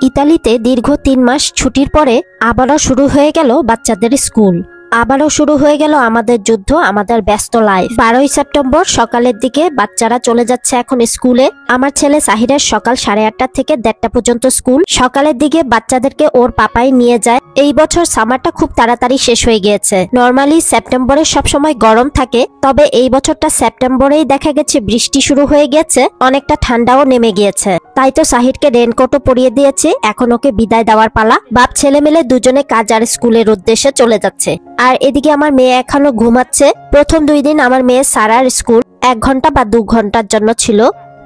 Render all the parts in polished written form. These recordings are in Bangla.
ইতালিতে দীর্ঘ ৩ মাস ছুটির পরে আবারও শুরু হয়ে গেল বাচ্চাদের স্কুল। আবারও শুরু হয়ে গেল আমাদের যুদ্ধ, আমাদের ব্যস্ত লাইফ। 12ই সেপ্টেম্বর সকালের দিকে বাচ্চারা চলে যাচ্ছে এখন স্কুলে। আমার ছেলে সাহিরের সকাল 8:30 থেকে 1:30 পর্যন্ত স্কুল। সকালের দিকে বাচ্চাদেরকে ওর পাপাই নিয়ে যায়। এই বছর সামারটা খুব তাড়াতাড়ি শেষ হয়ে গিয়েছে। নর্মালি সেপ্টেম্বরে সবসময় গরম থাকে, তবে এই বছরটা সেপ্টেম্বরেই দেখা গেছে বৃষ্টি শুরু হয়ে গেছে, অনেকটা ঠান্ডাও নেমে গিয়েছে। তাই তো সাহিরকে রেনকোটও পরিয়ে দিয়েছে। এখন ওকে বিদায় দেওয়ার পালা। বাপ ছেলে মিলে দুজনে কাজ আর স্কুলের উদ্দেশ্যে চলে যাচ্ছে। আর এদিকে আমার মেয়ে এখনো ঘুমাচ্ছে। প্রথম 2 দিন আমার মেয়ে সারার স্কুল 1 ঘন্টা বা 2 ঘন্টার জন্য ছিল।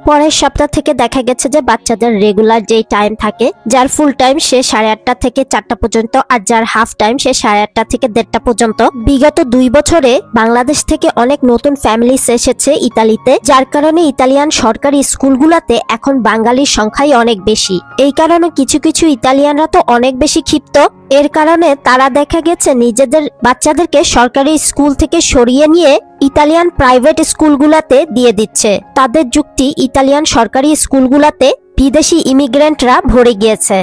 পরের সপ্তাহ থেকে দেখা গেছে যে বাচ্চাদের রেগুলার যেই টাইম থাকে, যার ফুল টাইম সে 8:30 থেকে 4টা পর্যন্ত, আর যার হাফ টাইম সে 8:30 থেকে 1:30 পর্যন্ত। বিগত 2 বছরে বাংলাদেশ থেকে অনেক নতুন ফ্যামিলিস এসেছে ইতালিতে, যার কারণে ইতালিয়ান সরকারি স্কুলগুলোতে এখন বাঙালির সংখ্যাই অনেক বেশি। এই কারণে কিছু কিছু ইতালিয়ানরা তো অনেক বেশি ক্ষিপ্ত। এর কারণে তারা দেখা গেছে নিজেদের বাচ্চাদেরকে সরকারি স্কুল থেকে সরিয়ে নিয়ে ইতালিয়ান প্রাইভেট স্কুলগুলোতে দিয়ে দিচ্ছে। তাদের যুক্তি, ইতালিয়ান সরকারি স্কুলগুলোতে বিদেশি ইমিগ্রেন্টরা ভরে গিয়েছে,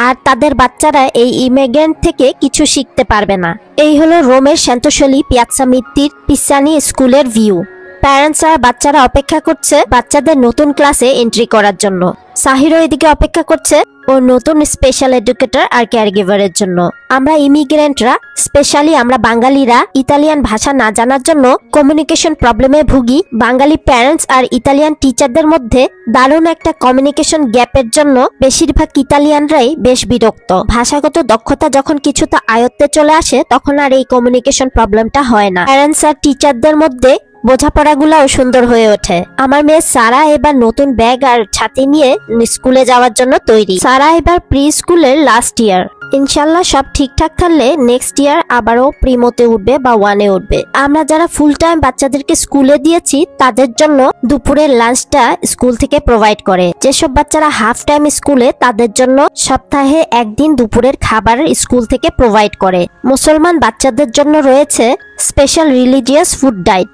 আর তাদের বাচ্চারা এই ইমিগ্রেন্ট থেকে কিছু শিখতে পারবে না। এই হলো রোমের সেন্টোসোলি পিয়াৎজা মিত্তির পিসানি স্কুলের ভিউ। প্যারেন্টস আর বাচ্চারা অপেক্ষা করছে বাচ্চাদের নতুন ক্লাসে এন্ট্রি করার জন্য। সাহিরও এদিকে অপেক্ষা করছে ওর নতুন স্পেশাল এডুকেটর আর কেয়ারগিভারের জন্য। আমরা ইমিগ্রেন্টরা, স্পেশালি আমরা বাঙালিরা ইতালিয়ান ভাষা না জানার জন্য কমিউনিকেশন প্রবলেমে ভুগি। বাঙালি প্যারেন্টস আর ইতালিয়ান টিচারদের মধ্যে দারুণ একটা কমিউনিকেশন গ্যাপের জন্য বেশিরভাগ ইতালিয়ানরাই বেশ বিরক্ত। ভাষাগত দক্ষতা যখন কিছুটা আয়ত্তে চলে আসে তখন আর এই কমিউনিকেশন প্রবলেমটা হয় না। প্যারেন্টস আর টিচারদের মধ্যে বোঝাপড়াগুলাও সুন্দর হয়ে ওঠে। আমার মেয়ে সারা এবার নতুন ব্যাগ আর ছাতি নিয়ে স্কুলে যাওয়ার জন্য তৈরি। সারা এবার প্রি স্কুলের লাস্ট ইয়ার। ইনশাল্লাহ সব ঠিকঠাক থাকলে নেক্সট ইয়ার আবারও প্রিমোতে উঠবে বা 1-এ উঠবে। আমরা যারা ফুল টাইম বাচ্চাদেরকে স্কুলে দিয়েছি তাদের জন্য দুপুরের লাঞ্চটা স্কুল থেকে প্রোভাইড করে। যেসব বাচ্চারা হাফ টাইম স্কুলে, তাদের জন্য সপ্তাহে 1 দিন দুপুরের খাবার স্কুল থেকে প্রোভাইড করে। মুসলমান বাচ্চাদের জন্য রয়েছে স্পেশাল রিলিজিয়াস ফুড ডায়েট।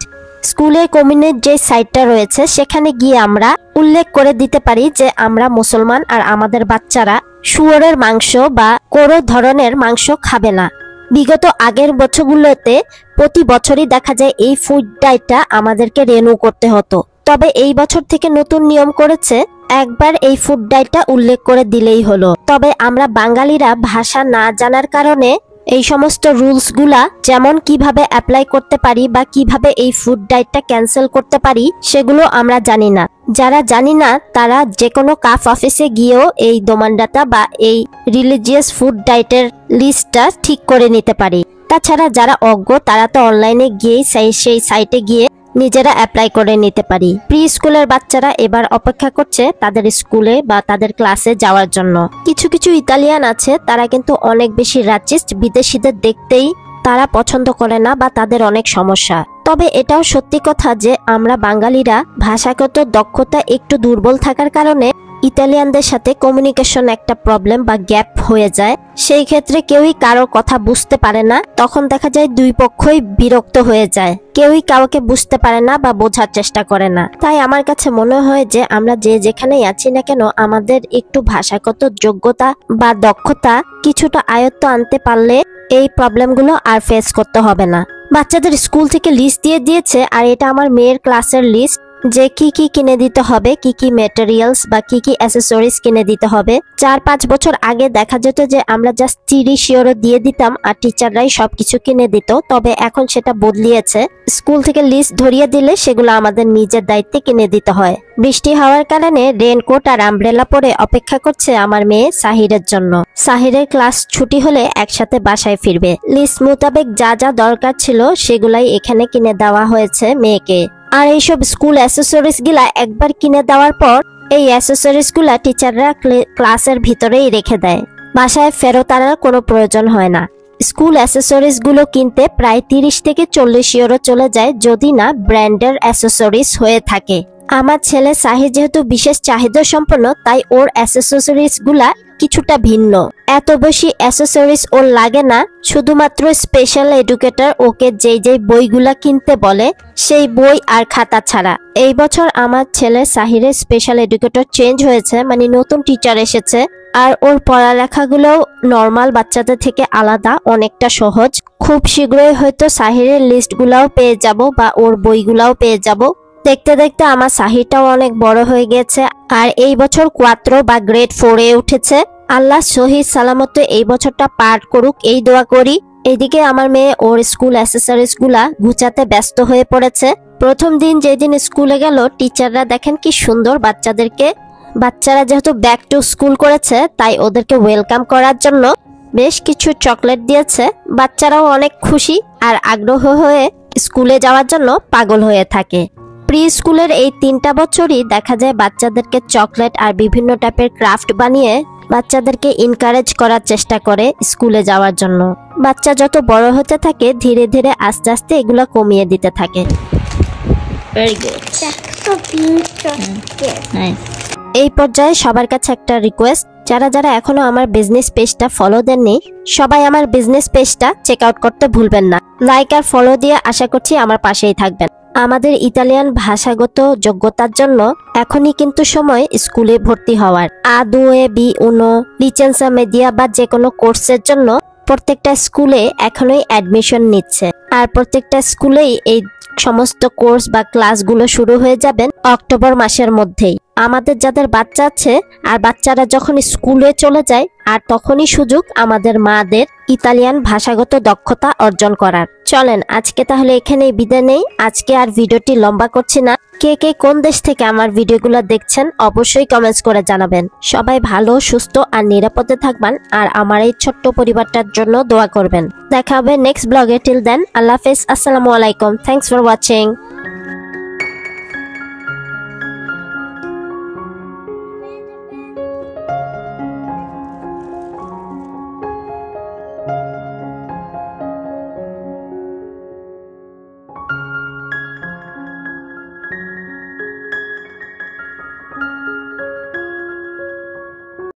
স্কুলের কমিউনিটির যে সাইটটা রয়েছে সেখানে গিয়ে আমরা উল্লেখ করে দিতে পারি যে আমরা মুসলমান আর আমাদের বাচ্চারা শুয়োরের মাংস বা কোনো ধরনের মাংস খাবে না। বিগত আগের বছরগুলোতে প্রতি বছরই দেখা যায় এই ফুড ডায়েটটা আমাদেরকে রিনিউ করতে হতো, তবে এই বছর থেকে নতুন নিয়ম করেছে একবার এই ফুড ডায়েটটা উল্লেখ করে দিলেই হলো। তবে আমরা বাঙালিরা ভাষা না জানার কারণে এই সমস্ত রুলস গুলা, যেমন কিভাবে অ্যাপ্লাই করতে পারি বা কিভাবে এই ফুড ডায়েটটা ক্যান্সেল করতে পারি, সেগুলো আমরা জানি না। যারা জানি না তারা যে কোনো কাফ অফিসে গিয়েও এই দোমান্ডাটা বা এই রিলিজিয়াস ফুড ডায়েটের লিস্টটা ঠিক করে নিতে পারি। তাছাড়া যারা অজ্ঞ তারা তো অনলাইনে গিয়েই সেই সাইটে গিয়ে নিজেরা অ্যাপ্লাই করে নিতে পারি। প্রি স্কুলের বাচ্চারা এবার অপেক্ষা করছে তাদের স্কুলে বা তাদের ক্লাসে যাওয়ার জন্য। কিছু কিছু ইতালিয়ান আছে তারা কিন্তু অনেক বেশি রাচিস্ট, বিদেশিদের দেখতেই তারা পছন্দ করে না বা তাদের অনেক সমস্যা। তবে এটাও সত্যি কথা যে আমরা বাঙালিরা ভাষাগত দক্ষতা একটু দুর্বল থাকার কারণে ইতালিয়ানদের সাথে কমিউনিকেশন একটা প্রবলেম বা গ্যাপ হয়ে যায়। সেই ক্ষেত্রে কেউই কারোর কথা বুঝতে পারে না, তখন দেখা যায় দুই পক্ষই বিরক্ত হয়ে যায়। কেউই কাউকে বুঝতে পারে না বা বোঝার চেষ্টা করে না। তাই আমার কাছে মনে হয় যে আমরা যে যেখানেই আছি না কেন আমাদের একটু ভাষাগত যোগ্যতা বা দক্ষতা কিছুটা আয়ত্ত আনতে পারলে এই প্রবলেমগুলো আর ফেস করতে হবে না। বাচ্চাদের স্কুল থেকে লিস্ট দিয়ে দিয়েছে, আর এটা আমার মেয়ের ক্লাসের লিস্ট, যে কি কি কিনে দিতে হবে, কি কি ম্যাটেরিয়ালস বা কি কি অ্যাসেসরিজ কিনে দিতে হবে। 4-5 বছর আগে দেখা যেত যে আমরা জাস্ট 30 ইউরো দিয়ে দিতাম আর টিচাররাই সবকিছু কিনে দিত, তবে এখন সেটা বদলিয়েছে। স্কুল থেকে লিস্ট ধরিয়ে দিলে সেগুলো আমাদের নিজের দায়িত্বে কিনে দিতে হয়। বৃষ্টি হওয়ার কারণে রেনকোট আর আমব্রেলা পরে অপেক্ষা করছে আমার মেয়ে সাহিরের জন্য। সাহিরের ক্লাস ছুটি হলে একসাথে বাসায় ফিরবে। লিস্ট মোতাবেক যা যা দরকার ছিল সেগুলাই এখানে কিনে দেওয়া হয়েছে মেয়েকে। আর এইসব স্কুল অ্যাসেসরিজ গুলা একবার কিনে দেওয়ার পর এই অ্যাসেসরিজ গুলা টিচাররা ক্লাসের ভিতরেই রেখে দেয়, বাসায় ফেরত আনার কোনো প্রয়োজন হয় না। স্কুল অ্যাসেসরিজ গুলো কিনতে প্রায় 30 থেকে 40 ইউরো চলে যায় যদি না ব্র্যান্ডের অ্যাসেসরিজ হয়ে থাকে। আমার ছেলে সাহির যেহেতু বিশেষ চাহিদা সম্পন্ন, তাই ওর অ্যাসেসরিজ গুলা কিছুটা ভিন্ন। এত বেশি অ্যাসেসরিজ ওর লাগে না, শুধুমাত্র স্পেশাল এডুকেটর ওকে যেই যেই বইগুলা কিনতে বলে সেই বই আর খাতা ছাড়া। এই বছর আমার ছেলে সাহিরের স্পেশাল এডুকেটর চেঞ্জ হয়েছে, মানে নতুন টিচার এসেছে, আর ওর পড়ালেখাগুলোও নর্মাল বাচ্চাদের থেকে আলাদা, অনেকটা সহজ। খুব শীঘ্রই হয়তো সাহিরের লিস্টগুলাও পেয়ে যাব বা ওর বইগুলাও পেয়ে যাব। দেখতে দেখতে আমার সাহিরটাও অনেক বড় হয়ে গেছে, আর এই বছর কোয়াত্রো বা গ্রেড 4-এ উঠেছে। আল্লাহ সহি সালামতে এই বছরটা পার করুক, এই দোয়া করি। এদিকে আমার মেয়ে ওর স্কুল অ্যাসেসরিজ গুলা গুছাতে ব্যস্ত হয়ে পড়েছে। প্রথম দিন যেদিন স্কুলে গেল, টিচাররা দেখেন কি সুন্দর বাচ্চারা যেহেতু ব্যাক টু স্কুল করেছে, তাই ওদেরকে ওয়েলকাম করার জন্য বেশ কিছু চকলেট দিয়েছে। বাচ্চারাও অনেক খুশি আর আগ্রহ হয়ে স্কুলে যাওয়ার জন্য পাগল হয়ে থাকে। প্রি স্কুলের এই 3টা বছরই দেখা যায় বাচ্চাদেরকে চকলেট আর বিভিন্ন টাইপের ক্রাফট বানিয়ে বাচ্চাদেরকে এনকারেজ করার চেষ্টা করে স্কুলে যাওয়ার জন্য। বাচ্চা যত বড় হতে থাকে, ধীরে ধীরে আস্তে আস্তে এগুলো কমিয়ে দিতে থাকে। Very good. Nice. এই পর্যায়ে সবার কাছে একটা রিকোয়েস্ট, যারা যারা এখনো আমার বিজনেস পেজটা ফলো দেননি, সবাই আমার বিজনেস পেজটা চেক আউট করতে ভুলবেন না। লাইক আর ফলো দিয়ে আশা করছি আমার পাশেই থাকবেন। আমাদের ইতালিয়ান ভাষাগত যোগ্যতার জন্য এখনই কিন্তু সময় স্কুলে ভর্তি হওয়ার। A2, B1, লিচেন্সা মেডিয়া বা যে কোনো কোর্সের জন্য প্রত্যেকটা স্কুলে এখনই অ্যাডমিশন নিচ্ছে, আর প্রত্যেকটা স্কুলেই এই সমস্ত কোর্স বা ক্লাসগুলো শুরু হয়ে যাবেন অক্টোবর মাসের মধ্যেই। আমাদের যাদের বাচ্চা আছে আর বাচ্চারা যখন স্কুলে চলে যায়, আর তখনই সুযোগ আমাদের মাদের ইতালিয়ান ভাষাগত দক্ষতা অর্জন করার। চলেন আজকে তাহলে এখানেই বিদায় নেই। আজকে আর ভিডিওটি লম্বা করছি না। কে কে কোন দেশ থেকে আমার ভিডিওগুলো দেখছেন অবশ্যই কমেন্টস করে জানাবেন। সবাই ভালো, সুস্থ আর নিরাপদে থাকবেন, আর আমার এই ছোট্ট পরিবারটার জন্য দোয়া করবেন। দেখা হবে নেক্সট ব্লগে। টিল দেন, আল্লাহ হাফেজ, আসসালামু আলাইকুম, থ্যাঙ্কস ফর ওয়াচিং।